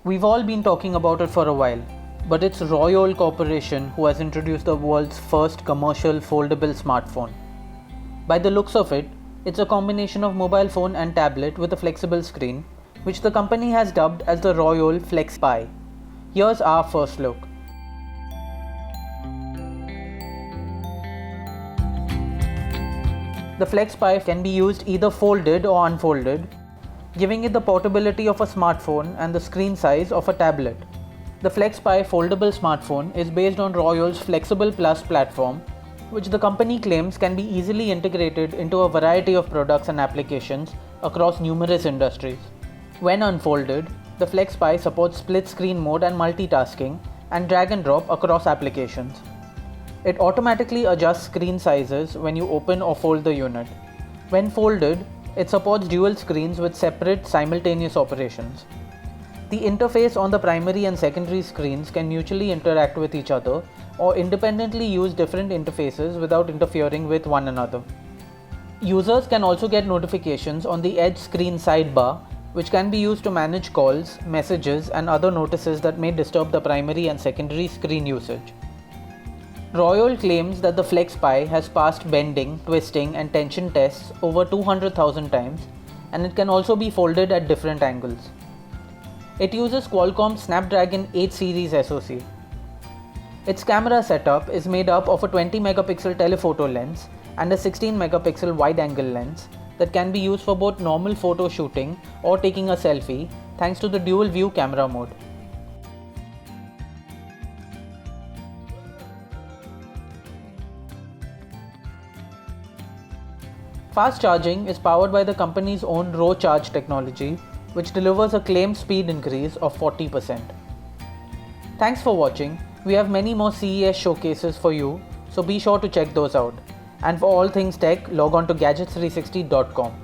We've all been talking about it for a while, but it's Royole Corporation who has introduced the world's first commercial foldable smartphone. By the looks of it, it's a combination of mobile phone and tablet with a flexible screen, which the company has dubbed as the Royole FlexPai. Here's our first look. The FlexPai can be used either folded or unfolded, giving it the portability of a smartphone and the screen size of a tablet. The FlexPai Foldable smartphone is based on Royole's Flexible Plus platform, which the company claims can be easily integrated into a variety of products and applications across numerous industries. When unfolded, the FlexPai supports split screen mode and multitasking and drag and drop across applications. It automatically adjusts screen sizes when you open or fold the unit. When folded, it supports dual screens with separate simultaneous operations. The interface on the primary and secondary screens can mutually interact with each other or independently use different interfaces without interfering with one another. Users can also get notifications on the edge screen sidebar, which can be used to manage calls, messages, and other notices that may disturb the primary and secondary screen usage. Royole claims that the FlexPai has passed bending, twisting, and tension tests over 200,000 times, and it can also be folded at different angles. It uses Qualcomm Snapdragon 8 series SoC. Its camera setup is made up of a 20 megapixel telephoto lens and a 16 megapixel wide-angle lens that can be used for both normal photo shooting or taking a selfie thanks to the dual view camera mode. Fast charging is powered by the company's own Row Charge technology, which delivers a claimed speed increase of 40%. Thanks for watching. We have many more CES showcases for you, so be sure to check those out. And for all things tech, log on to gadgets360.com.